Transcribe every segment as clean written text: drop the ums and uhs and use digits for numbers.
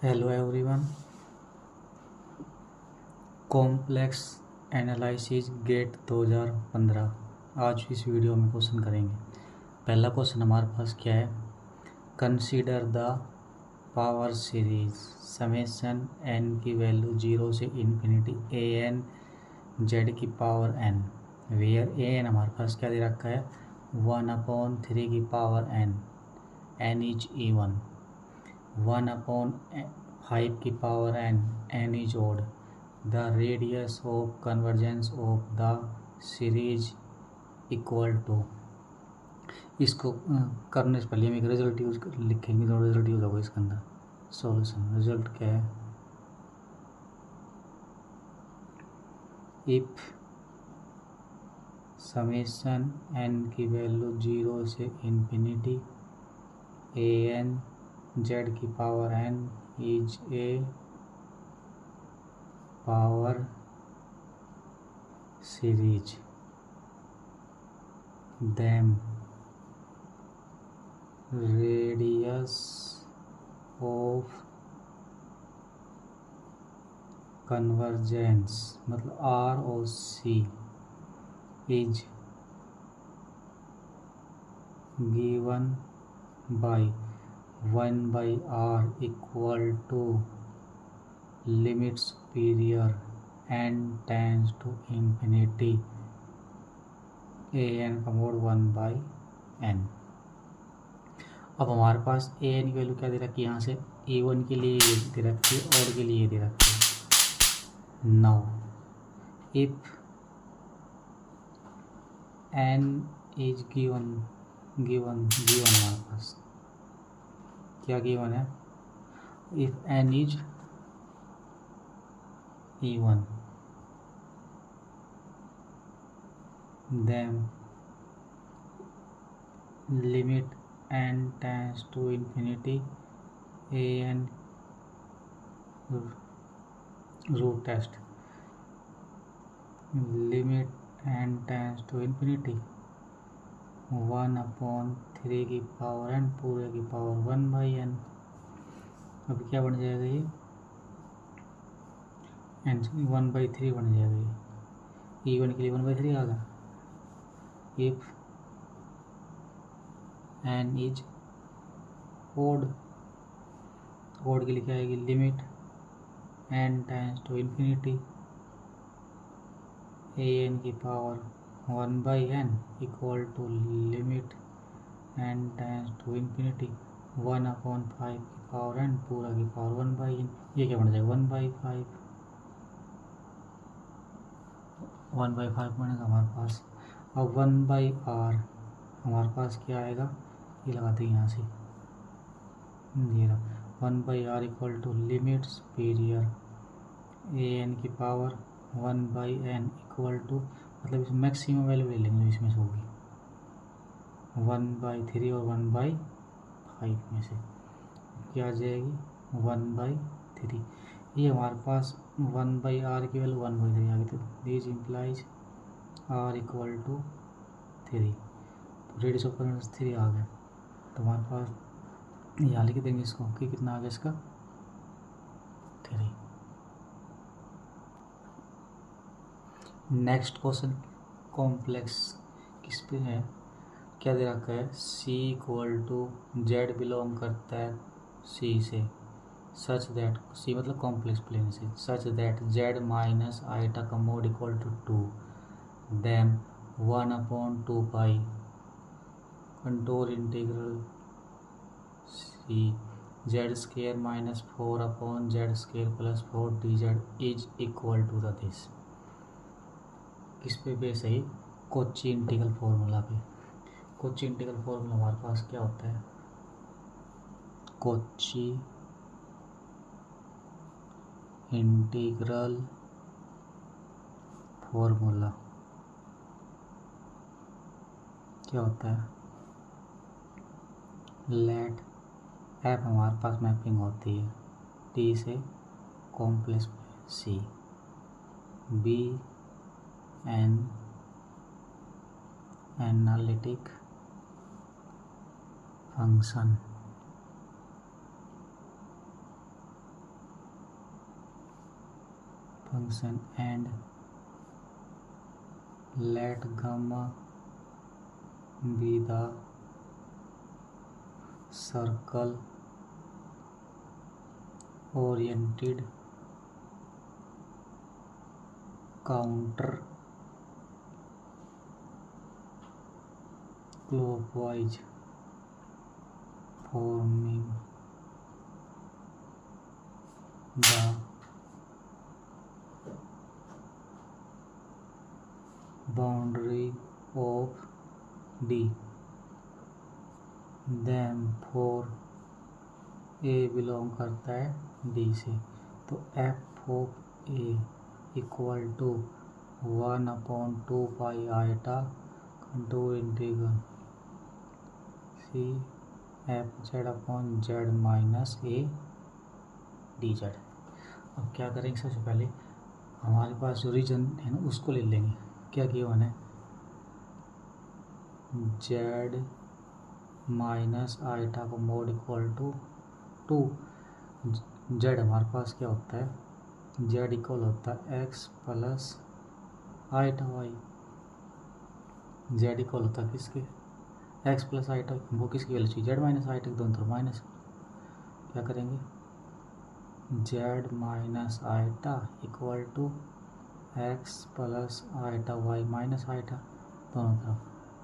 Hello everyone. Complex analysis GATE 2015। आज इस video में क्वेश्चन करेंगे। पहला क्वेश्चन हमारे पास क्या है? Consider the power series summation n की वैल्यू 0 से इन्फिनिटी ए एन जेड की power n, where a n हमारे पास क्या दे रखा है? 1/3 की power n, n is even. 1/5 की power n, n is odd. The radius of convergence of the series equal to. इसको करने से पहले हम एक रिजल्ट यूज लिखेंगे, तो रिजल्ट यूज होगा इसके अंदर। सॉल्यूशन रिजल्ट क्या है? इफ समेशन एन की वैल्यू 0 से इन्फिनिटी ए एन जेड की power n is a power series, then radius of convergence मतलब R और C is given by 1/r equal to limit superior n tends to infinity a n का mode 1/n। अब हमारे पास ए n की value क्या दे रखी है? यहाँ से ए वन के लिए ये दे रखी है और के लिए ये दे रखी है। Now if n is given हमारे पास क्या गिवन है? If n is even then limit n tends to infinity a n root test limit n tends to infinity 1/3 की पावर n पूरे की पावर 1/n। अब क्या बन जाएगा? ये n 1/3 बन जाएगा। ये E1 के लिए 1/3 आ गया। इफ n इज ओड के लिए क्या आएगी? Limit n tends to infinity a n की power 1/n equal to limit n tends to infinity 1/5 की पावर n पूरा की पावर 1/n। ये क्या बन जाएगा? 1/5 बनेगा हमारे पास। अब 1/r हमारे पास क्या आएगा? ये लगाते हैं यहाँ से, ये रहा 1/r equal to limit superior a n की पावर 1/n इक्वल टू, मतलब इसमें मैक्सिमम वैल्यू ले लेंगे जो इसमें से होगी 1/3 और 1/5 में से क्या आ जाएगी? 1/3। ये हमारे पास 1/r की वैल्यू 1/3 आ गई, तो this implies r equal to 3। तो रेडियस ऑफ कन्वर्जेंस 3 आ गया। तो हमारे पास यहाँ लिख देंगे इसको कि कितना आ गया इसका? 3। नेक्स्ट क्वेश्चन कॉम्प्लेक्स किस पे है? क्या दे रखा है? C equal to z belong करता है C से, सच दैट C मतलब कॉम्प्लेक्स प्लेन से, such that z minus iota का mod equal to 2, then 1/2 contour integral C z square minus 4/z² plus 4 dz is equal to the this. किस पे base है? Kochi integral formula पे। Kochi integral formula हमारे पास क्या होता है? कोची इंटीग्रल फॉर्मूला क्या होता है? लेट एफ हमारे पास मैपिंग होती है टी से complex C, be an analytic function, function and let gamma be the circle oriented counter clockwise forming the boundary of D, then for A belong करता है D से, तो f of A equal to 1/2 pi iota contour integral C f z upon z minus A dz। अब क्या करेंगे, सबसे पहले हमारे पास जो रीजन है ना उसको ले लेंगे। क्या किया मैंने, z माइनस आइटा का मोड इक्वल टू 2। z हमारे पास क्या होता है, z इक्वल होता है x plus iota y. z equal होता है किसके, x प्लस आइटा, वो किसकी वैल्यू चाहिए, z माइनस आइटा के दोनों तरफ माइनस। क्या करेंगे, z minus iota equal to x plus iota y minus iota, दोनों तरफ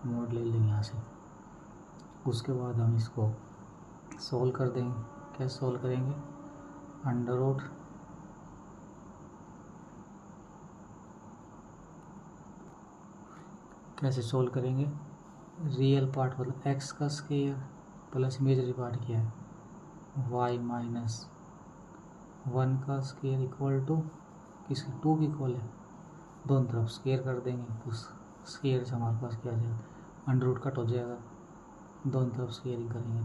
मोड ले लेंगे यहाँ से। उसके बाद हम इसको सोल्व कर देंगे। कैसे सोल्व करेंगे, अंडर रूट कैसे सोल्व करेंगे, रियल पार्ट मतलब x का स्क्वायर प्लस इमेजरी पार्ट क्या है y माइनस 1 का स्क्वायर इक्वल टू किसके 2 की इक्वल है, दोनों तरफ स्क्वायर कर देंगे। तो स्क्वायर से हमारे पास क्या आ जाएगा, अंडर रूट कट हो जाएगा, दोनों तरफ स्क्वायरिंग करेंगे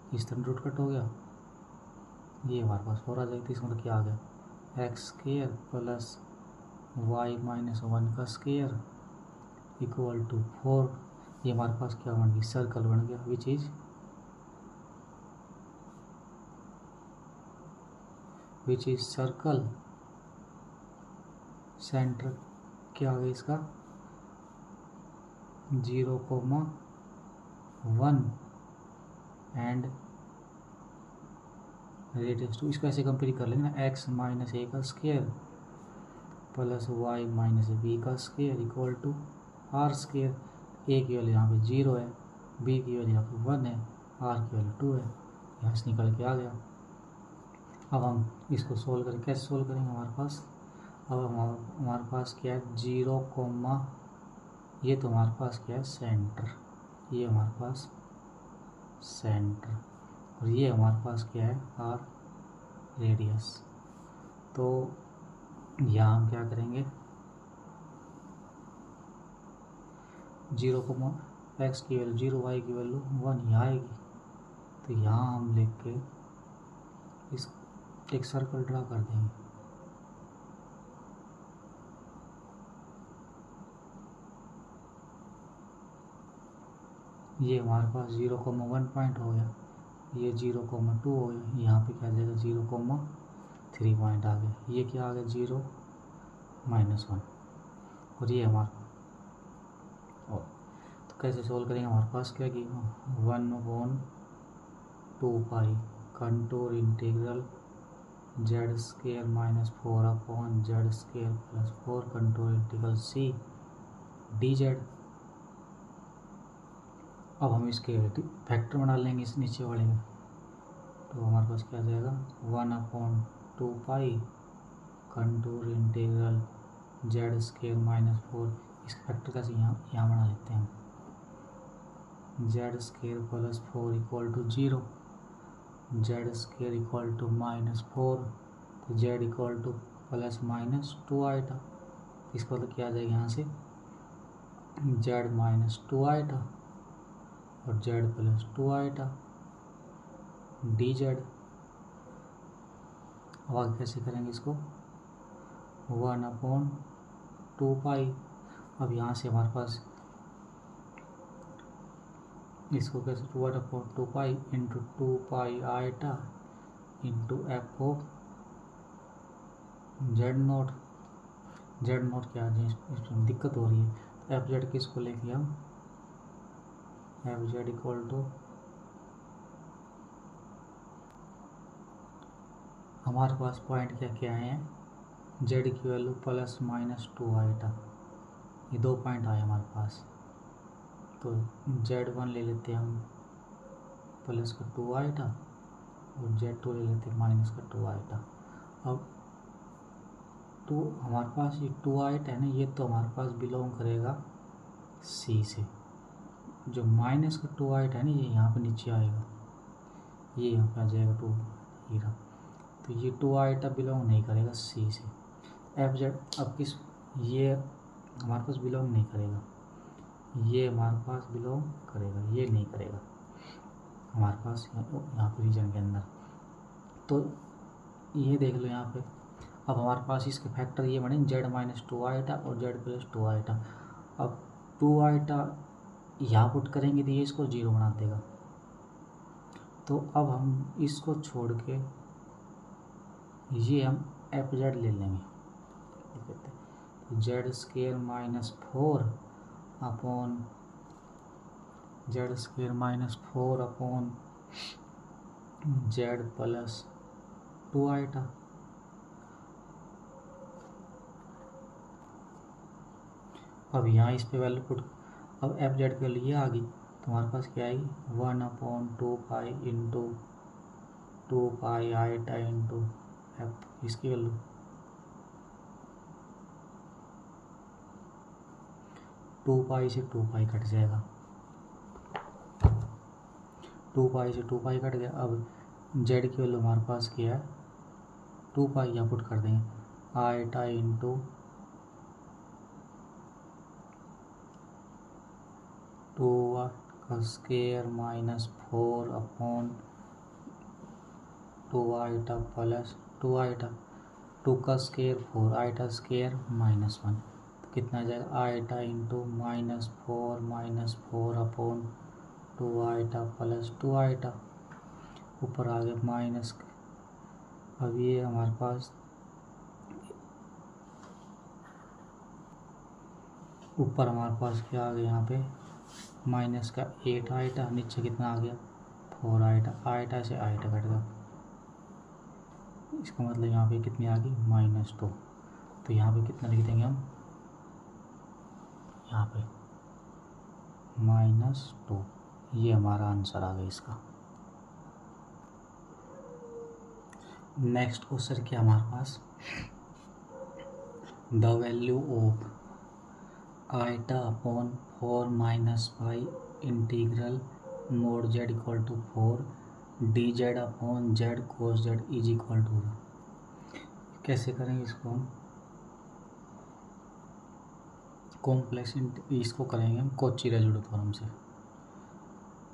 तो इस तरह रूट कट हो गया, ये हमारे पास 4 आ जाएगी। तो इसका मतलब क्या आ गया, x square plus y minus 1 का स्क्वायर इक्वल टू 4। ये हमारे पास क्या बन गई, सर्कल बन गया, विच इज सर्कल सेंटर क्या आ गया इसका 0,1 एंड रेडियस 2। इसको ऐसे कंपेयर कर लेंगे ना, x माइनस ए का square plus y minus b का square equal to r square. A की वैल्यू यहाँ पे 0 है, बी की वैल्यू यहाँ पे 1 है, आर की वैल्यू 2 है, यहाँ से निकल के आ गया। अब हम इसको सोल्व करें, कैसे सोल्व करेंगे, हमारे पास अब हमारे पास क्या है 0, ये तो हमारे पास क्या है सेंटर, ये हमारे पास सेंटर, और ये हमारे पास क्या है आर रेडियस। तो यहाँ हम क्या करेंगे, 0, x की वैल्यू 0, y की वैल्यू 1 यहाँ आएगी। तो यहाँ हम लिख के इस एक सर्कल ड्रा कर देंगे। ये हमारे पास 0,1 पॉइंट हो गया, ये 0,2 हो गया, यहाँ पे क्या जाएगा 0,3 पॉइंट आ गया, ये क्या आ गया 0 माइनस 1, और ये हमारा और तो कैसे सोल्व करेंगे, हमारे पास क्या कि 1/2 pi contour integral z square minus 4 upon z square plus 4 contour integral c d z. अब हम इसके फैक्टर बना लेंगे इस नीचे वाले में, तो हमारे पास क्या आ जाएगा 1/2 pi contour integral z square minus 4। इस फैक्टर का यहाँ बना लेते हैं, z square plus 4 equal to 0, z square equal to minus 4, तो z equal to plus minus 2 iota. इसको तो क्या आ जाएगा यहाँ से जेड माइनस 2 आइटा और z plus 2 iota d z. अब आगे कैसे करेंगे इसको 1/2 पाई। अब यहाँ से हमारे पास इसको कैसे 1/2 pi into 2 pi iota into F of z note क्या है, इसमें दिक्कत हो रही है। एफ जेड किसको लेंगे हम, एफ जेड इक्वल टू हमारे पास पॉइंट क्या क्या है, जेड की वैल्यू प्लस माइनस 2 आइटा, ये 2 पॉइंट आए हमारे पास। तो Z1 ले लेते हैं हम प्लस का 2 आइटा और Z2 ले लेते हैं माइनस का 2 आइटा। अब तो हमारे पास ये 2 आइटा है ना, ये तो हमारे पास बिलोंग करेगा C से। जो माइनस का 2 आइटा है ना, ये यहाँ पे नीचे आएगा, ये यहाँ पे आ जाएगा 2 हीरा। तो ये 2 आइटा बिलोंग नहीं करेगा C से। एफ जेड अब किस, ये हमारे पास बिलोंग नहीं करेगा, ये हमारे पास बिलोंग करेगा, ये नहीं करेगा हमारे पास यहाँ पे रीजन के अंदर। तो ये देख लो यहाँ पे, अब हमारे पास इसके फैक्टर ये बने जेड माइनस 2 आइटा और जेड प्लस 2 आइटा। अब 2 आइटा यहाँ पुट करेंगे तो ये इसको 0 बना देगा। तो अब हम इसको छोड़ के ये हम एफ जेड ले लेंगे, z square minus 4 upon z square minus 4 upon z plus 2 iota. अब यहाँ इस पे वैल्यू पुट, अब एफ जेड की वैल्यू ये आ गई, तो हमारे पास क्या आएगी 1/2 इंटू 2 आइटा इंटू एफ, इसकी वैल्यू 2 से 2 कट जाएगा, 2 से 2 कट गया। अब जेड की वैल्यू हमारे पास क्या है 2 यहाँ पुट कर देंगे, आइटा इंटू 2 का square minus 4 upon 2 iota plus 2 iota, 2 का स्क्वायर 4 आइटा स्क्वायर माइनस 1, तो कितना आ जाएगा iota into -4 upon 2 iota plus 2 iota, ऊपर आ गया माइनस। अब ये हमारे पास ऊपर हमारे पास क्या आ गया यहाँ पे माइनस का 8 आइटा, नीचे कितना आ गया 4 आइटा, आइटा से आइटा कट गया, इसका मतलब यहाँ पे कितनी आ गई -2। तो यहाँ पे कितना लिख देंगे हम, यहाँ पे -2, ये हमारा आंसर आ गया इसका। नेक्स्ट क्वेश्चन क्या हमारे पास, the value of iota upon 4 - pi integral mod z equal to 4 d z upon Z cos z is equal to. कैसे करेंगे इसको हम, कॉम्प्लेक्स इसको करेंगे हम कोची रेसिड्यू थ्योरम से,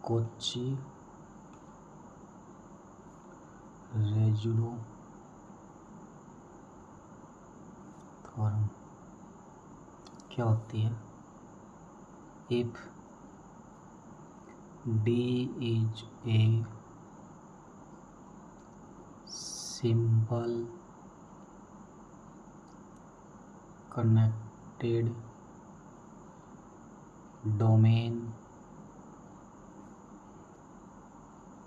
कोची रेसिड्यू थ्योरम क्या होती है, if D is a simple connected domain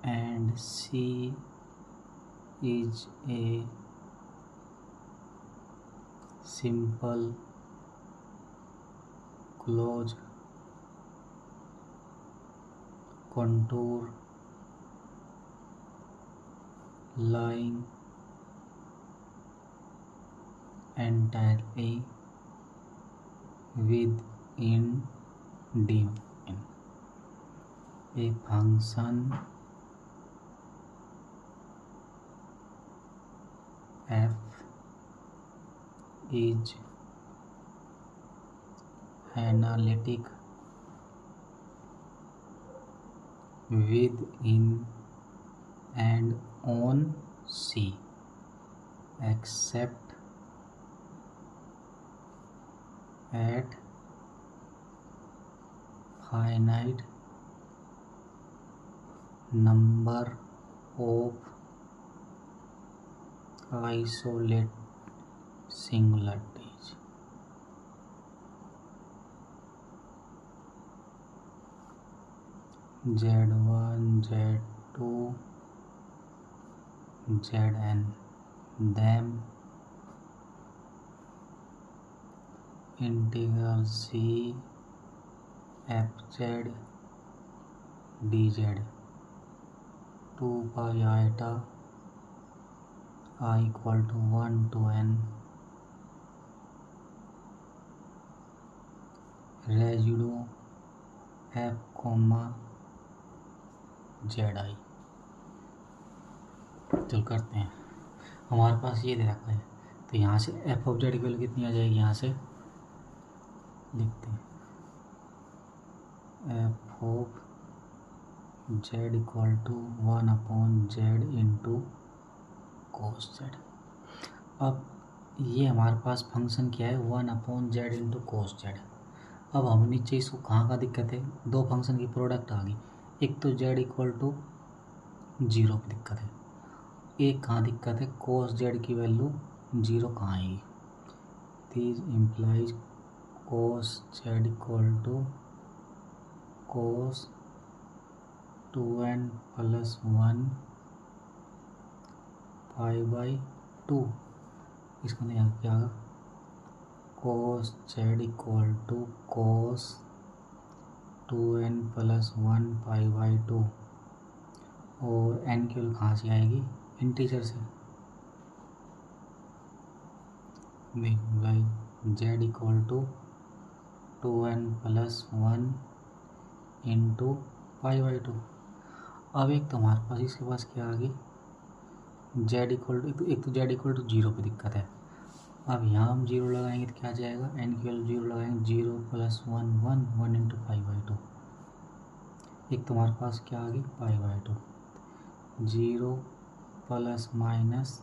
and C is a simple closed contour lying entirely within domain, a function f is analytic within and on C except at finite number of isolated singularities. Z1 Z2 Zn them integral C fz dz 2 pi iota I equal to 1 to n residue f comma Z I. चल करते हैं, हमारे पास ये दे रखा है, तो यहाँ से एफ ऑफ जेड की वैल्यू कितनी आ जाएगी, यहाँ से लिखते हैं f of z equal to 1 upon z into cos z. अब ये हमारे पास फंक्शन क्या है, 1 upon z into cos z. अब हम नीचे इसको कहाँ का दिक्कत है, दो फंक्शन की प्रोडक्ट आ गई, एक तो जेड इक्वल टू 0 की दिक्कत है, एक कहाँ दिक्कत है, कोस जेड की वैल्यू 0 कहाँ आएगी। This implies cos z equal to cos 2n plus 1 pi by 2। इसका नहीं क्या आएगा, cos z equal to cos 2n plus 1 pi by 2, और n की वैल्यू कहाँ से आएगी, इंटीजर से। Z equal to 2n plus 1 into pi by 2। अब एक तो हमारे पास इसके पास क्या आ गई, जेड इक्वल टू, एक तो जेड इक्वल टू 0 की दिक्कत है। अब यहाँ हम 0 लगाएंगे तो क्या आ जाएगा, एन की वैल्यू 0 लगाएंगे, 0 प्लस 1 1 1 इंटू पाई बाई 2। एक तो हमारे पास क्या आ गई, पाई by 2, 0 plus minus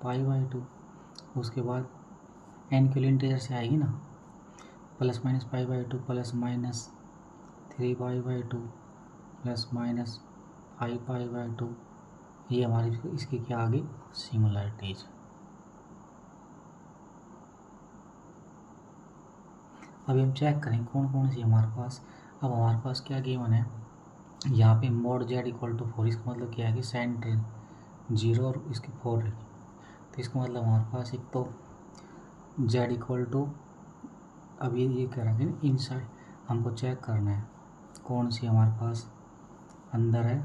pi by 2। उसके बाद एन की वैल्यू इंटीजर से आएगी ना, plus minus pi by 2 plus minus 3 pi by 2 plus minus 5 pi by 2। ये हमारी इसकी क्या आ गई, सिंगुलरिटीज। अभी हम चेक करें कौन कौन सी हमारे पास। अब हमारे पास क्या गिवन है, यहाँ पे मोड जेड इक्वल टू 4, इसका मतलब क्या है कि सेंटर 0 और इसके 4 है, तो इसका मतलब हमारे पास एक तो जेड इक्वल टू, अब ये कह रहा है इनसाइड, हमको चेक करना है कौन सी हमारे पास अंदर है,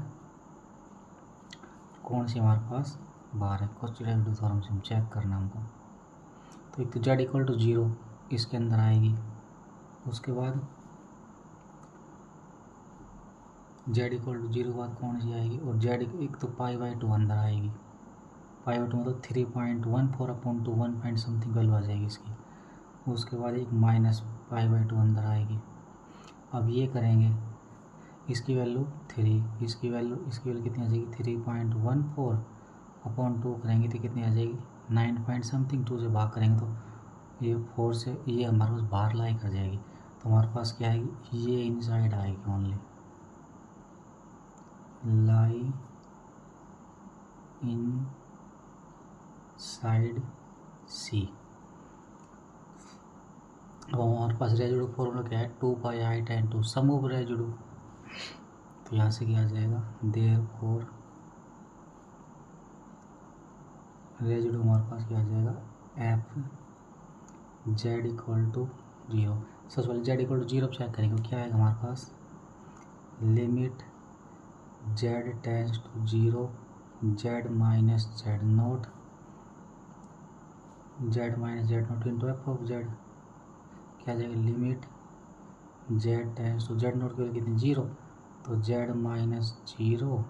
कौन सी हमारे पास बाहर है। कुछ रेजिड्यू थ्योरम से हम चेक करना हमको, तो एक तो जेड इक्वल टू 0 इसके अंदर आएगी, उसके बाद जेड इक्वल टू 0 बाद कौन सी आएगी, और जेड एक तो पाई बाई 2 अंदर आएगी, पाई बाई 2 मतलब 3.14 अपॉन 2 1 पॉइंट समथिंग वैल्यू आ जाएगी इसकी। उसके बाद एक माइनस पाई बाई 2 अंदर आएगी। अब ये करेंगे, इसकी वैल्यू 3, इसकी वैल्यू कितनी आ जाएगी, 3.14 अपॉन 2 करेंगे तो कितनी आ जाएगी, 9 पॉइंट समथिंग। 2 से भाग करेंगे तो ये 4 से ये हमारे पास बाहर लाई कर जाएगी, तो हमारे पास क्या आएगी, ये इनसाइड आएगी ओनली, लाई इन साइड सी। अब हमारे पास रेजिड्यू फॉर्मूला क्या है, 2 पाई आई tan 2 सम ऑफ रेजिड्यू, तो यहाँ से क्या आ जाएगा, देयरफॉर रेजिड्यू हमारे पास क्या आ जाएगा, एफ जेड इक्वल टू 0। सबसे पहले जेड इक्वल टू 0 चेक करेंगे, क्या आएगा हमारे पास, limit Z tends to 0 Z minus Z naught into F of Z, क्या जाएगा, limit Z tends to Z naught की वैल्यू कितनी 0, तो Z minus 0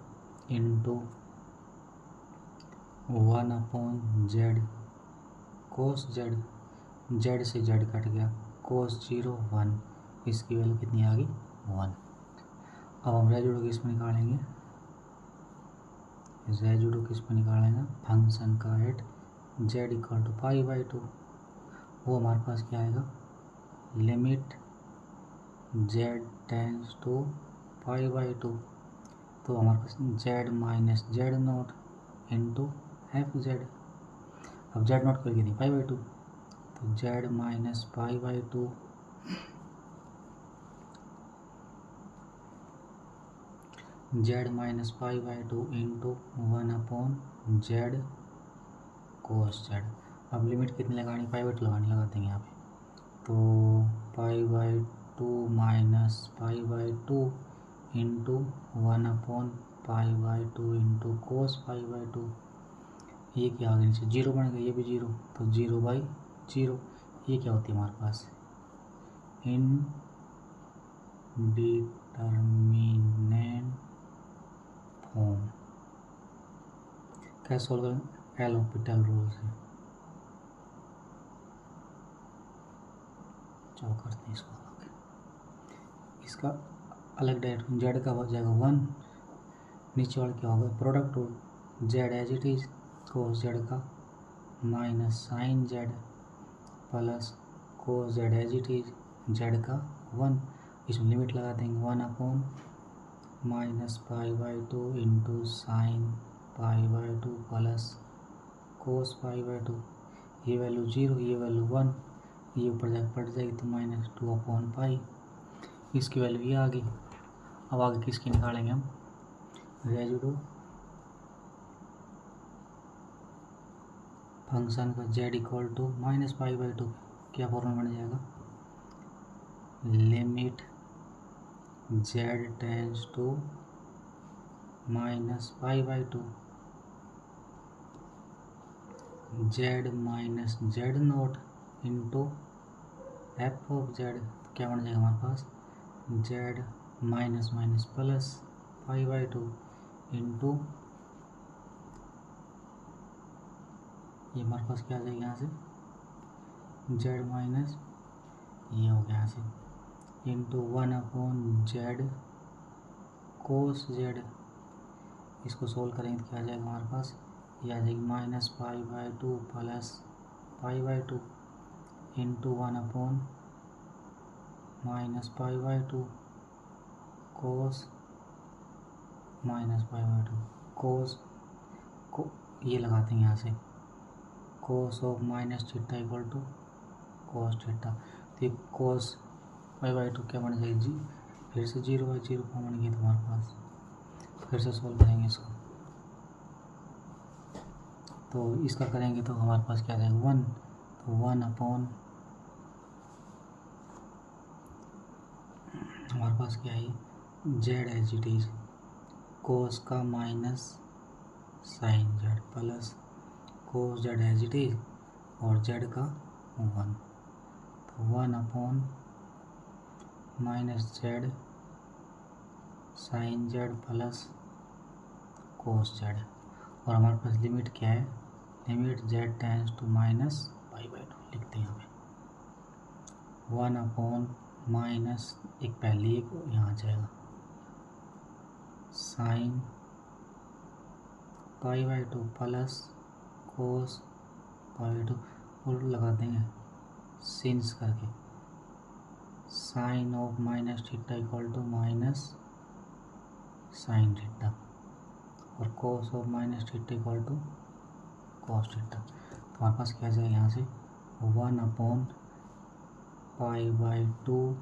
into 1 upon Z cos Z, Z से जेड कट गया, कोस 0 1, इसकी वैल्यू कितनी आ गई 1। अब हम रेजिड्यू किस में निकालेंगे, रेजिड्यू किस में निकालेंगे, फंक्शन का at z equal to pi by 2, वो हमारे पास क्या आएगा, limit Z tends to pi by 2, तो हमारे पास z minus Z naught into f z. अब जेड नॉट करके दी पाई बाई टू, तो Z minus pi by two z minus pi by two into 1/z cos z. अब limit कितनी लगानी, पाई बाई टू लगा देंगे यहाँ पे, तो pi by two minus pi by two into 1/π/2 into cos pi by two. ये क्या आ गया नीचे, जीरो बन गया, ये भी जीरो, तो 0/0। ये क्या होती है हमारे पास, इनडिटरमिनेट फॉर्म। कैसे सोल्व करें, एल हॉस्पिटल रूल से। चलो करते हैं इसको अलग, इसका अलग डायरेक्शन, जेड का हो जाएगा 1, नीचे वाला क्या होगा, product rule, z as it is cos z का minus sine z plus cos z as it is z का 1। इसमें लिमिट लगा देंगे 1/-π/2 into sine pi by two plus cos pi by two. ये वैल्यू 0, ये वैल्यू 1, ये ऊपर जाकर पड़ जाएगी तो -2/π। इसकी वैल्यू ये आ गई। अब आगे किसकी निकालेंगे हम, रेजिडू फंक्शन का z इक्वल टू -π/2, क्या फॉर्मूला बन जाएगा, limit z tends to -π/2 z minus Z naught into F of Z, क्या बन जाएगा हमारे पास, z minus minus plus π/2 into, ये हमारे पास क्या आ जाएगा यहाँ से, z माइनस, ये हो गया यहाँ से, इंटू 1/z कोस जेड। इसको सोल्व करेंगे तो क्या आ जाएगा हमारे पास, ये आ जाएगी -π/2 प्लस π/2 इंटू 1/-π/2 कोस -π/2 कोस को ये लगाते हैं यहाँ से, cos of minus theta equal to cos theta. तो ये कोस π/2 क्या बन जाएगी जी, फिर से 0/0 का बन गया तुम्हारे पास। फिर से सोल्व करेंगे इसको, तो इसका करेंगे तो हमारे पास क्या आ जाएगा 1, तो 1/, हमारे पास क्या है, z as it is cos का minus sine z plus cos z as it is और जेड का 1, तो 1/- z sine z plus cos z. और हमारे पास लिमिट क्या है, लिमिट जेड टेंड्स टू -π/2 लिखते हैं यहाँ पे, 1/- एक पहले एक यहाँ आ जाएगा साइन π/2 प्लस कोस π/2, और लगा देंगे सिंस करके, sine of minus theta equal to minus sine theta और cos of minus theta equal to cos theta. तो हमारे पास क्या जाएगा यहाँ से 1/π/2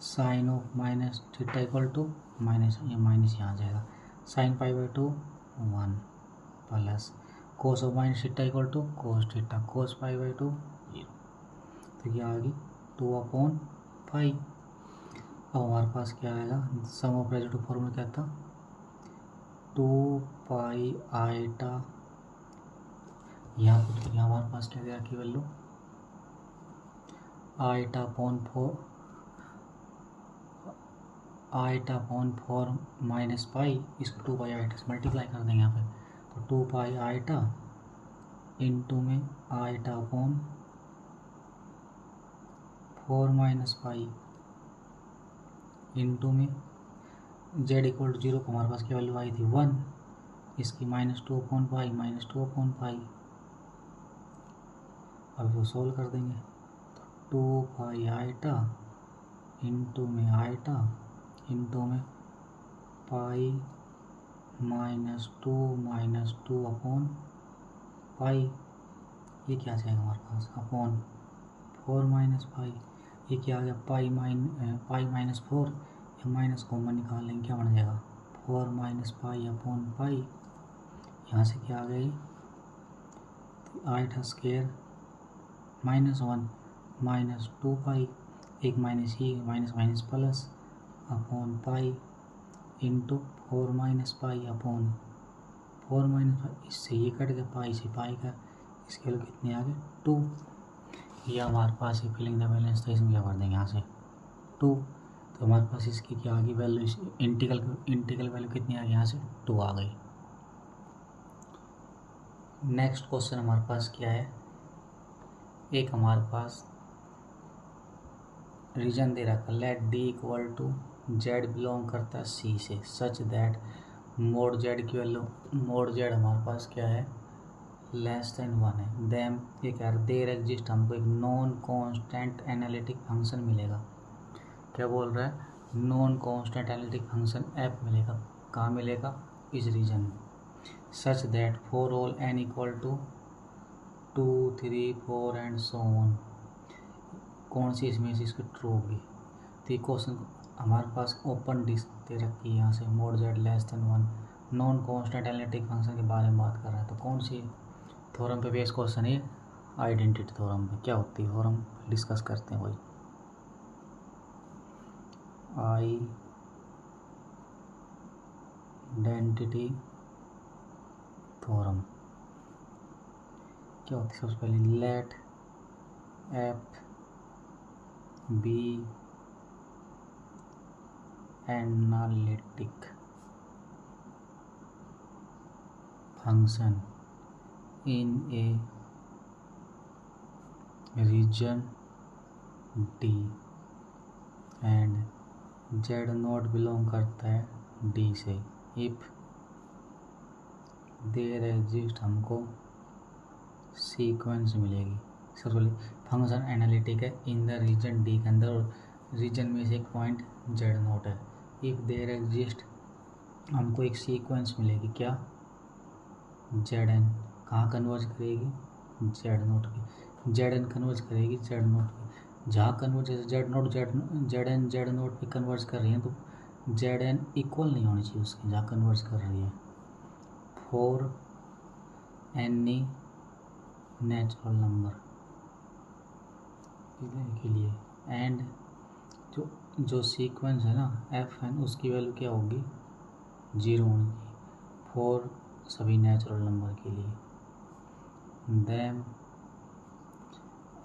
sine of minus theta equal to minus, ये माइनस यहाँ आ जाएगा, sine π/2 1 plus cos of minus theta equal to cos theta, cos π/2 0। तो ये आ गई 2/π। अब हमारे पास क्या आएगा, सम ऑफ रेजिड्यू फॉर्मूला क्या था, 2πi, यहाँ पुट किया, हमारे पास क्या गया की वैल्यू i/4 माइनस पाई, इसको 2πi से मल्टीप्लाई कर देंगे यहाँ पे, तो 2πi इंटू में i/4 माइनस पाई इंटू में z इक्वल टू 0 को हमारे पास क्या वैल्यू आई थी 1, इसकी -2/π। अब इसको सोल्व कर देंगे, तो 2πi इंटू में इंटू में पाई -2 -2/π ये क्या आ जाएगा हमारे पास अपॉन 4 माइनस पाई, ये क्या आ गया पाई माइनस 4, या माइनस कॉमन निकाल लेंगे, क्या बन जाएगा 4 माइनस पाई अपॉन पाई, यहाँ से क्या आ गई 8 स्क्वायर -1 माइनस 2 पाई, एक माइनस ये minus minus plus upon pi into 4 minus pi upon 4 minus pi, इससे ये कट गया पाई से पाई का, इसके लिए कितने आ गए 2। ये हमारे पास ये फिलिंग द बैलेंस था, इसमें क्या कर देंगे यहाँ से 2, तो हमारे पास इसकी क्या आ गई वैल्यू, इंटीग्रल वैल्यू कितनी आ गई यहाँ से 2 आ गई। नेक्स्ट क्वेश्चन हमारे पास क्या है, एक हमारे पास रीजन दे रखा let D equal to z belong करता है सी से सच दैट मोड जेड की वैल्यू, मोड जेड हमारे पास क्या है लेस देन 1 है, देम ये कह रहा देर एग्जिस्ट, हमको एक नॉन कांस्टेंट एनालिटिक फंक्शन मिलेगा, क्या बोल रहा है non constant analytic function f मिलेगा, कहाँ मिलेगा इस रीजन में, such that for all n equal to 2 3 4 and so on, कौन सी इसमें से इसकी ट्रू होगी। तो ये क्वेश्चन हमारे पास ओपन डिस्क दे रखी है, यहाँ से mode Z less than 1 non constant analytic function के बारे में बात कर रहा है, तो कौन सी थ्योरम पे बेस क्वेश्चन है आइडेंटिटी थ्योरम पे, क्या होती है थ्योरम डिस्कस करते हैं वही आइडेंटिटी थ्योरम क्या होती है, सबसे पहले let f be analytic function in a region D and z not belong करता है डी से, इफ देयर एग्जिस्ट, हमको सीक्वेंस मिलेगी, सबसे पहले फंक्शन एनालिटिक है इन द रीजन डी के अंदर, और रीजन में से एक पॉइंट जेड नॉट है, इफ देयर एग्जिस्ट हमको एक सीक्वेंस मिलेगी, क्या जेड एन, कहाँ कन्वर्ज करेगी जेड नोट की, जेड एन कन्वर्ज करेगी जेड नोट की, जहाँ कन्वर्ज जैसे जेड एन जेड नोट पे कन्वर्ज कर रही है, तो जेड एन इक्वल नहीं होनी चाहिए उसकी जहाँ कन्वर्ज कर रही है, फॉर एनी नेचुरल नंबर के लिए, एंड जो सीक्वेंस है ना एफ एन, उसकी वैल्यू क्या होगी 0 होनी चाहिए फॉर सभी नेचुरल नंबर के लिए, then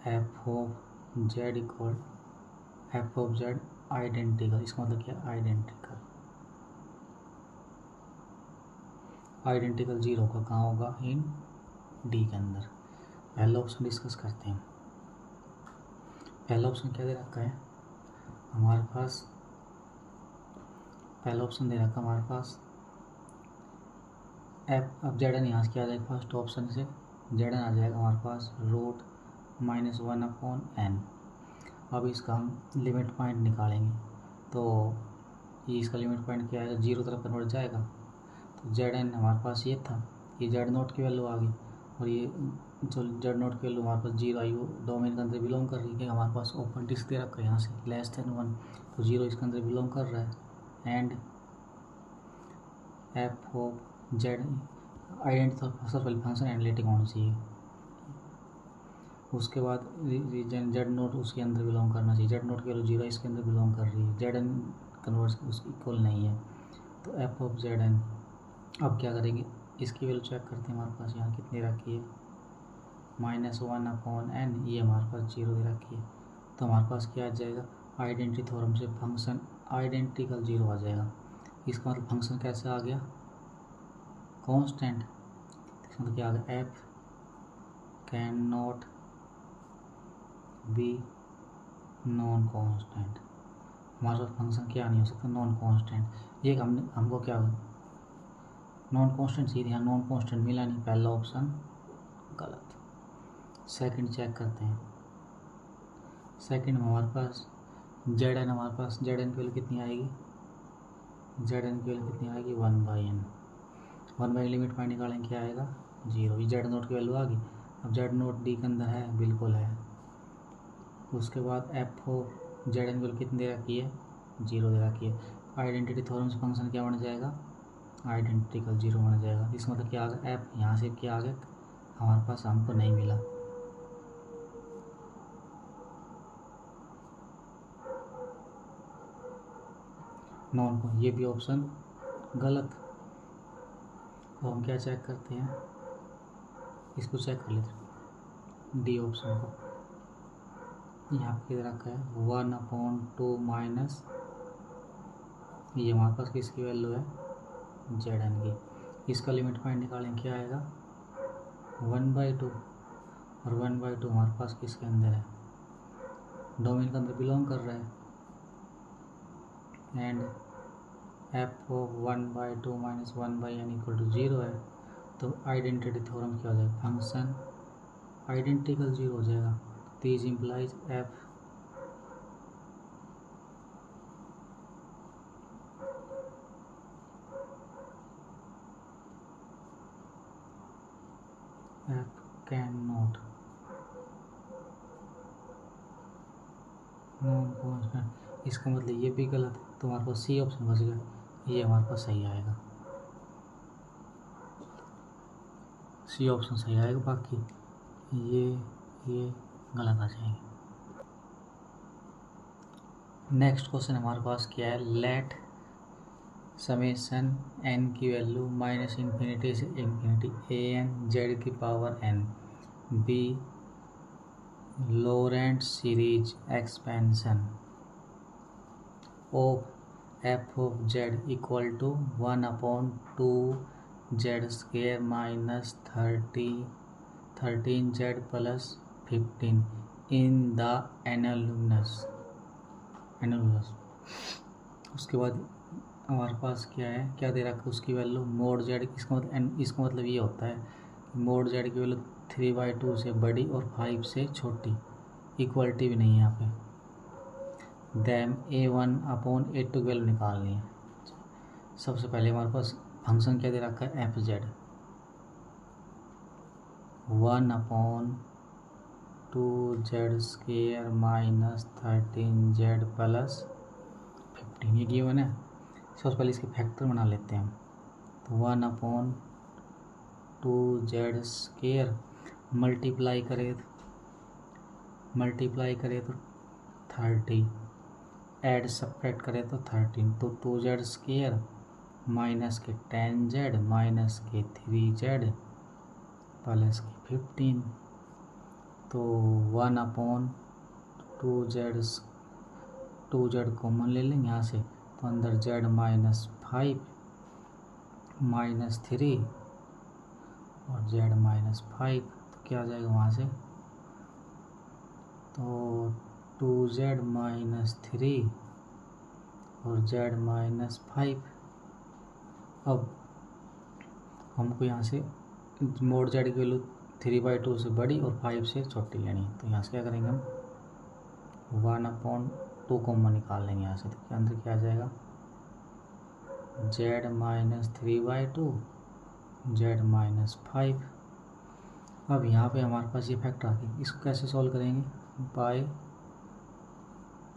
f of z equal f of z identical, इसका मतलब क्या आइडेंटिकल, आइडेंटिकल 0 का कहाँ होगा इन डी के अंदर। पहला ऑप्शन डिस्कस करते हैं, पहला ऑप्शन क्या दे रखा है हमारे पास, पहला ऑप्शन दे रखा हमारे पास एफ, अब जेड एन यहाँ से क्या आ जाएगा फर्स्ट ऑप्शन से जेड एन आ जाएगा हमारे पास √-1/n, अब इसका हम लिमिट पॉइंट निकालेंगे, तो ये इसका लिमिट पॉइंट क्या आएगा 0 तरफ कन्वर्ट जाएगा, तो जेड एन हमारे पास ये था, ये जेड नोट की वैल्यू आ गई, और ये जो जेड नोट की वैल्यू हमारे पास 0 आई, वो डोमेन के अंदर बिलोंग कर रही है, हमारे पास ओपन डिस्क दे रखा है यहाँ से लेस देन 1, तो 0 इसके अंदर बिलोंग कर रहा है, and f of Z identity सबसे पहले फंक्शन एनालिटिक होना चाहिए, उसके बाद रीजन जेड नोट उसके अंदर बिलोंग करना चाहिए, जेड नोट की वैल्यू 0 इसके अंदर बिलोंग कर रही है, जेड एन कन्वर्ट उसकी इक्वल नहीं है, तो एफ ऑफ जेड एन, अब क्या करेंगे इसकी वैल्यू चेक करते हैं, हमारे पास यहाँ कितनी रखी है -1/n, ये हमारे पास 0 दे रखी है, तो हमारे पास क्या आ जाएगा आइडेंटिटी थ्योरम से फंक्शन आइडेंटिकल 0 आ जाएगा, इसका मतलब फंक्शन कैसे आ गया कांस्टेंट, इसका मतलब क्या आ गया F can not be non constant, हमारे पास फंक्शन क्या नहीं हो सकता नॉन कांस्टेंट, ये हमको क्या नॉन कांस्टेंट सीधे यहाँ नॉन कांस्टेंट मिला नहीं, पहला ऑप्शन गलत। सेकंड चेक करते हैं, सेकंड में हमारे पास जेड एन, हमारे पास जेड एन की वैल्यू कितनी आएगी, जेड एन की वैल्यू कितनी आएगी 1/n, 1/n लिमिट पॉइंट निकालेंगे क्या आएगा 0, ये जेड नोट की वैल्यू आ गई, अब जेड नोट डी के अंदर है, बिल्कुल है। उसके बाद f of z n value कितनी दे रखी है, 0 दे रखी है। आइडेंटिटी थ्योरम से फंक्शन क्या बन जाएगा, आइडेंटिकल 0 बन जाएगा। इसका मतलब क्या आ गया, एफ यहाँ से क्या आ गया, हमारे पास हमको नहीं मिला। नॉन को, ये भी ऑप्शन गलत। तो हम क्या चेक करते हैं, इसको चेक कर लेते हैं, डी ऑप्शन को। यहाँ पे किधर रखा है 1/2 माइनस, ये हमारे पास किसकी वैल्यू है, जेड एन की। इसका लिमिट पॉइंट निकालें, क्या आएगा 1/2, और 1/2 हमारे पास किसके अंदर है, डोमेन के अंदर बिलोंग कर रहा है। And f of 1/2 minus 1/n equal to 0 है। तो आइडेंटिटी थ्योरम क्या हो जाएगा, फंक्शन आइडेंटिकल 0 हो जाएगा। This implies F can not non constant. इसका मतलब ये भी गलत है, तो हमारे पास सी ऑप्शन बच गया, ये हमारे पास सही आएगा, सी ऑप्शन सही आएगा। बाकी ये गलत आ जाएंगे। नेक्स्ट क्वेश्चन हमारे पास क्या है, लेट समेशन एन की वैल्यू माइनस इन्फिनिटी से इन्फिनिटी ए एन जेड की power n be Laurent series expansion of f of z equal to 1/2 z square minus 13 z plus 15 in the annulus. उसके बाद हमारे पास क्या है, क्या दे रखा है, उसकी वैल्यू मोड जेड। इसका मतलब ये होता है मोड जेड की वैल्यू 3/2 से बड़ी और 5 से छोटी, इक्वलिटी भी नहीं है यहाँ पे। दैम A1/A2 की वैल्यू निकालनी है। सबसे पहले हमारे पास फंक्शन क्या दे रखा है, F Z 1/2 z square minus 13 z plus 15, ये गिवन है। सबसे पहले इसके फैक्टर बना लेते हैं हम। तो 1/2 जेड स्क्वेयर मल्टीप्लाई करें तो 30, ऐड सब्ट्रैक्ट करें तो 13, तो 2 जेड स्क्वेयर माइनस के 10 जेड माइनस के 3 जेड प्लस के 15। तो 1/2 जेड कॉमन ले लेंगे यहाँ से, तो अंदर जेड माइनस 5 माइनस 3 और जेड माइनस 5, तो क्या आ जाएगा वहाँ से, तो 2z माइनस 3 और z माइनस 5। अब हमको यहाँ से मोड z की वैल्यू 3/2 से बड़ी और 5 से छोटी लेनी, तो यहाँ से क्या करेंगे हम 1/2 कॉमन निकाल लेंगे यहाँ से। तो क्या अंदर क्या आ जाएगा, z माइनस 3/2 z माइनस 5। अब यहाँ पे हमारे पास ये फैक्टर आ गया, इसको कैसे सॉल्व करेंगे, by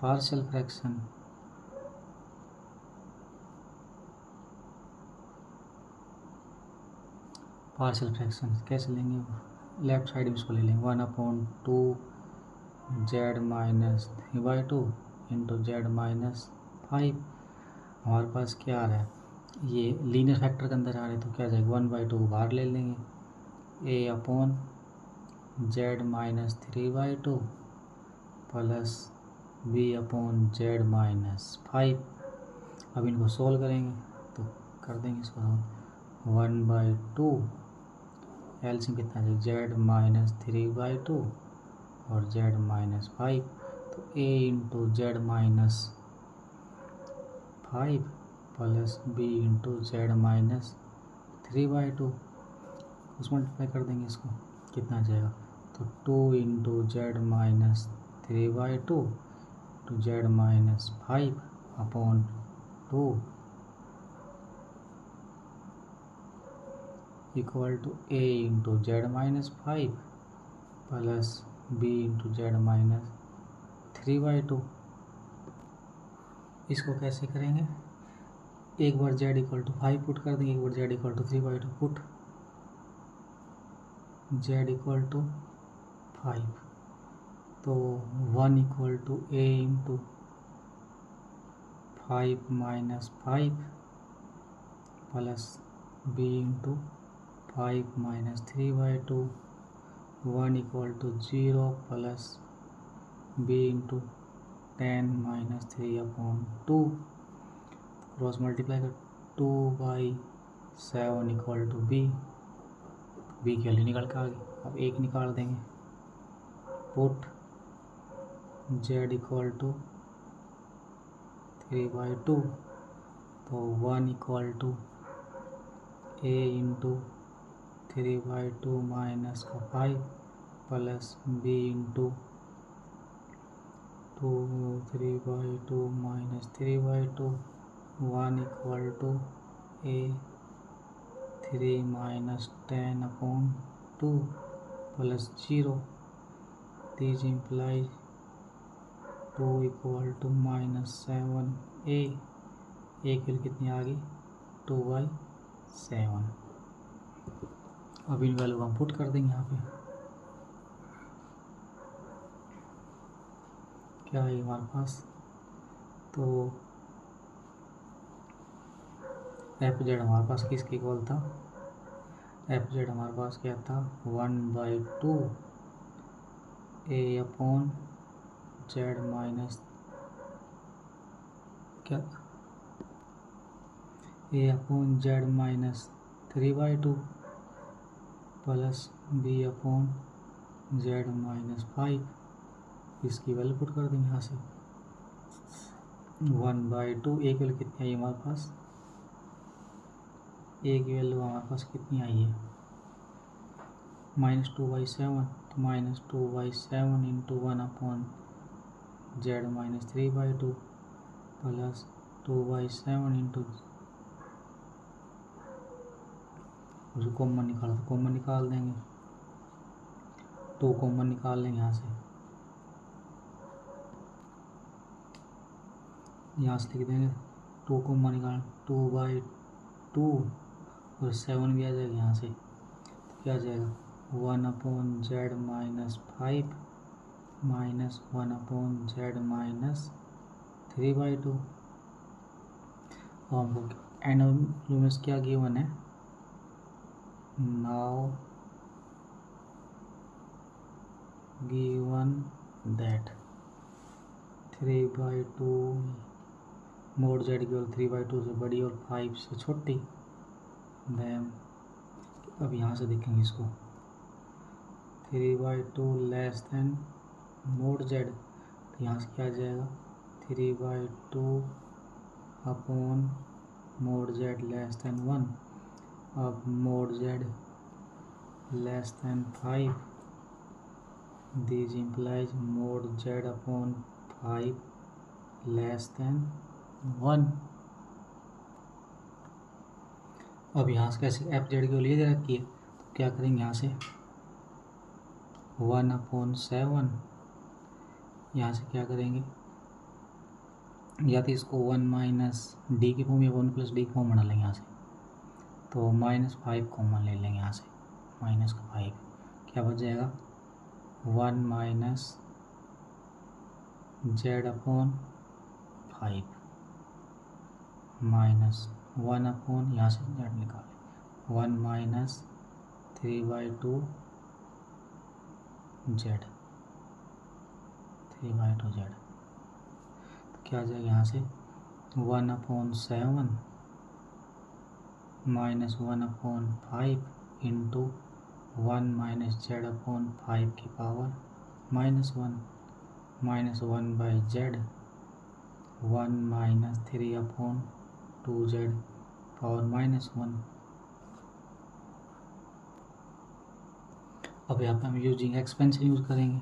partial fraction. Partial fraction कैसे लेंगे, लेफ्ट साइड में इसको ले लेंगे 1/2 Z minus 3/2 into z minus 5। हमारे पास क्या आ रहा है, ये लीनियर फैक्टर के अंदर आ रहा है, तो क्या जाएगा 1/2 को बाहर ले लेंगे, A/जेड माइनस 3/2 प्लस B/जेड माइनस 5। अब इनको सोल्व करेंगे तो कर देंगे इसको 1/2 एलसीएम कितना है, जेड माइनस 3/2 और जेड माइनस 5। तो A into z minus 5 plus B into z minus 3/2, उस मल्टीप्लाई कर देंगे इसको, कितना आ जाएगा, तो 2 into z minus 3/2 two z minus 5/2 equal to A into z minus 5 plus b into z minus 3/2। इसको कैसे करेंगे, एक बार जेड इक्वल टू 5 पुट कर देंगे, एक बार z equal to 3/2 put z equal to 5, तो 1 equal to a into 5 minus 5 plus b into 5 minus 3/2, 1 equal to 0 plus b into 10 minus 3/2, cross multiply कर 2/7 इक्वल टू बी की value निकाल के आ गई। अब एक निकाल देंगे, पुट जेड इक्वल टू 3/2, तो 1 equal to a into 3/2 minus का 5 plus b into 3/2 minus 3/2, 1 equal to a 3 minus 10/2 plus 0, this implies 2 equal to -7 a की वैल्यू कितनी आ गई 2/7। अब इन वैल्यू को हम पुट कर देंगे यहाँ पे, क्या है हमारे पास, तो एफ जेड हमारे पास किसके इक्वल था, एफ जेड हमारे पास क्या था 1/2 ए अपॉन जेड माइनस क्या a upon z minus 3/2 plus b upon z minus 5, इसकी वैल्यू पुट कर देंगे यहाँ से 1/2, ए की वैल्यू कितनी आई हमारे पास, ए की वैल्यू हमारे पास कितनी आई है -2/7, तो -2/7 into 1 upon z minus 3/2 plus 2/7 into common निकालो, तो कॉमन निकाल देंगे, 2 कॉमन निकाल लेंगे यहाँ से, यहाँ से लिख देंगे 2 कॉमन निकाल 2/2 और 7 भी आ जाएगा यहाँ से, तो क्या आ जाएगा 1 upon z minus 5 minus 1 upon z minus 3/2। और हमको एंड लूमिस क्या गिवन है, now given that 3/2 mode z की वैल्यू 3/2 से बड़ी और 5 से छोटी, देन अब यहाँ से देखेंगे इसको 3/2 लेस देन मोड जेड, तो यहाँ से क्या आ जाएगा 3/2 upon mode Z less than 1। अब mode Z less than 5, this implies mode Z upon 5 less than 1। अब यहाँ से कैसे एफ जेड की वैल्यू दे रखी है, तो क्या करेंगे यहाँ से 1/7, यहाँ से क्या करेंगे, या तो इसको 1 माइनस डी की फॉर्म या 1 प्लस डी की फॉर्म बना लेंगे यहाँ से, तो -5 कॉमन ले लेंगे यहाँ से, माइनस का 5 क्या बच जाएगा 1 minus z upon 5 minus 1 upon यहाँ से जेड निकालें 1 माइनस 3/2 जेड 3/2 जेड, तो क्या आ जाएगा यहाँ से 1/7 minus 1/5 into 1 minus z upon 5 की पावर -1 माइनस 1/जेड 1 माइनस 3/2 जेड पावर -1। अब यहाँ पे हम यूजिंग एक्सपेंशन यूज करेंगे,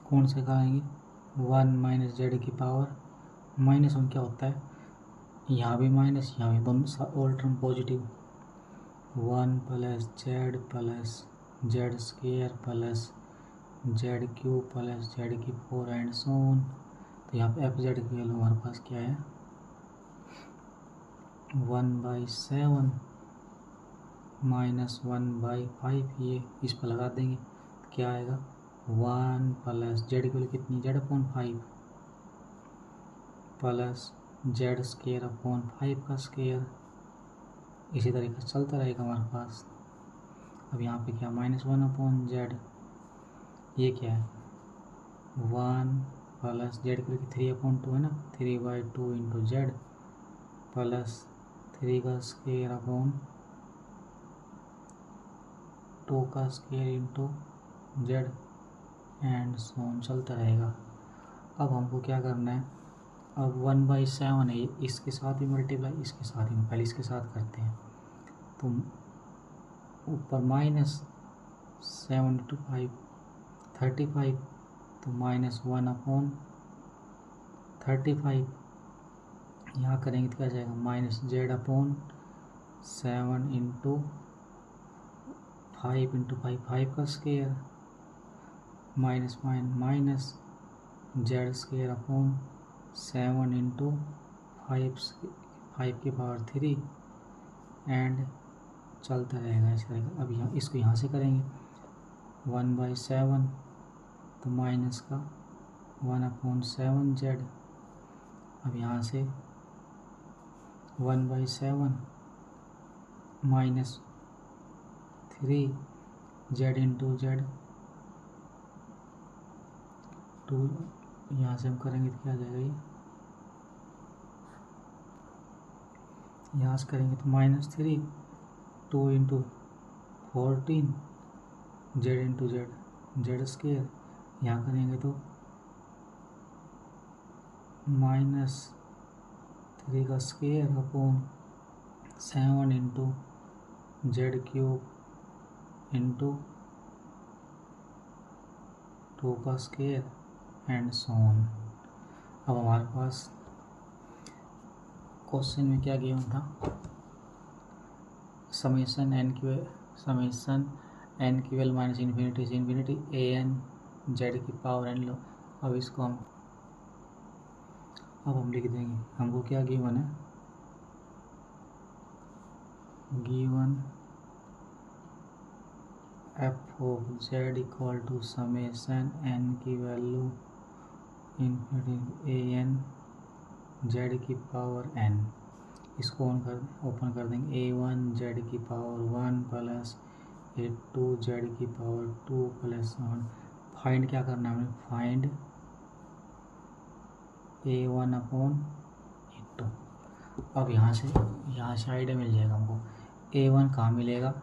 कौन से करेंगे 1 माइनस जेड की पावर -1 क्या होता है, यहाँ भी माइनस यहाँ भी, दोनों all term positive. 1 plus Z square plus Z cube plus Z की 4 एंड सो ऑन। तो यहाँ पे एफ जेड की वैल्यू हमारे पास क्या है, 1/7 माइनस 1/5। ये इस पर लगा देंगे तो क्या आएगा, 1 प्लस जेड की वैल्यू कितनी, Z/5 plus Z square upon 5 का स्क्वायर। इसी तरीके से चलता रहेगा हमारे पास। अब यहाँ पे क्या, -1/z, ये क्या है 1 प्लस जेड की 3/2 है ना, 3/2 इंटू जेड प्लस 3 का स्क्वायर अपॉन 2 का square into Z and so on, चलता रहेगा। अब हमको क्या करना है, अब 1/7 है, इसके साथ भी मल्टीप्लाई, इसके साथ ही, पहले इसके साथ करते हैं। तो ऊपर -7 × 5 35, तो -1/35। यहाँ करेंगे तो क्या जाएगा, -Z/7 इंटू 5 × 5 5 का square minus Z square upon 7 into 5 की पावर 3 एंड चलता रहेगा इस तरह। अब यहाँ इसको यहाँ से करेंगे 1/7, तो माइनस का 1/7 जेड। अब यहाँ से 1/7 माइनस 3 जेड इंटू जेड 2, यहाँ से हम करेंगे तो क्या आ जाएगा, ये यहाँ से करेंगे तो -3 2 into 14 Z into Z square. यहाँ करेंगे तो -3 का square upon 7 into Z cube into 2 का स्क्वायर एंड सो ऑन। अब हमारे पास क्वेश्चन में क्या गिवन था, समेशन n की वैल्यू -इन्फिनिटी से इन्फिनिटी an जेड की पावर n लो। अब इसको हम लिख देंगे, हमको क्या गिवन है, given f of z equal to summation n की वैल्यू इन्फिनिटी an जेड की पावर n। इसको ओपन कर देंगे, a1 जेड की पावर 1 प्लस a2 जेड की पावर 2 प्लस 1। फाइंड क्या करना है हमें, फाइंड a1/a2। अब यहाँ से आइडिया मिल जाएगा हमको, a1 कहाँ मिलेगा,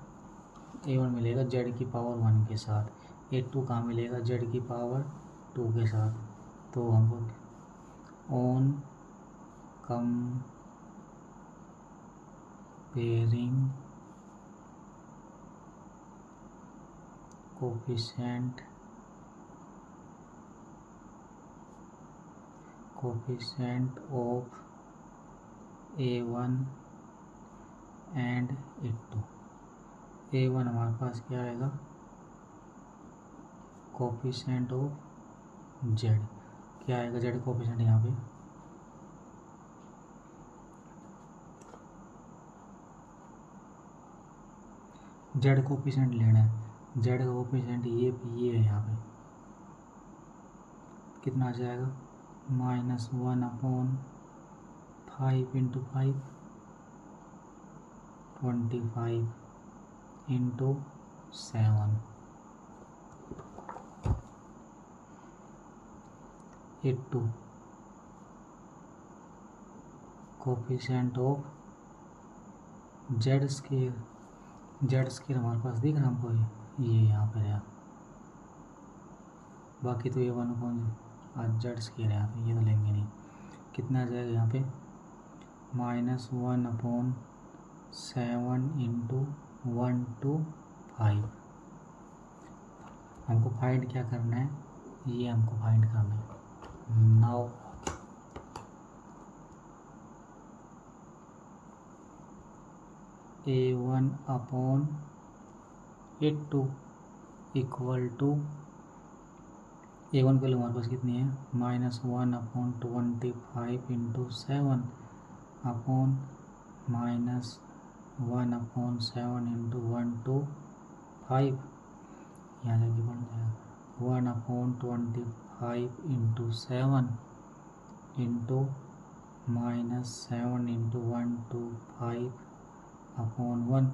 a1 मिलेगा जेड की पावर 1 के साथ, a2 कहाँ मिलेगा जेड की पावर 2 के साथ। तो हमको on comparing coefficient of a1 and a2। a1 हमारे पास क्या आएगा, कोफिशिएंट ऑफ जेड, क्या आएगा जेड कोफिशिएंट, यहाँ पे जेड कोफिशिएंट लेना है, जेड का कोफिशिएंट ये है, यहाँ पे कितना आ जाएगा, -1/5 into 5 25 into 7 a2 coefficient of Z square हमारे पास दिख रहा हमको, ये यहाँ पर है, बाकी तो ये 1 जेड स्क्वायर है यहाँ पे, ये तो लेंगे नहीं। कितना आ जाएगा यहाँ पे, -1/7 इंटू 1 to 5। हमको फाइंड क्या करना है, ये हमको फाइंड करना है। Now A1 upon A2 equal to A1 की वैल्यू हमारे पास कितनी है -1 upon 25 into 7 upon -1 upon 7 into 1 to 5 यहाँ जाके बन जाएगा 1 upon 25 into 7 into -7 into 1 to 5 upon 1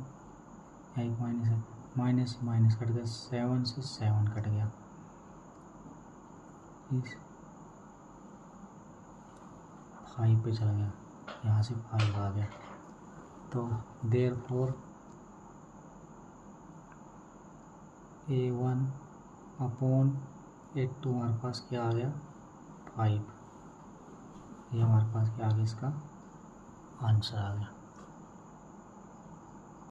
एक माइनस है माइनस माइनस कट गया 7 से 7 कट गया इस 5 पे चला गया यहाँ से 5 आ गया तो देयरफॉर A1 अपॉन A2 हमारे पास क्या आ गया 5 ये हमारे पास क्या आ गया इसका आंसर आ गया।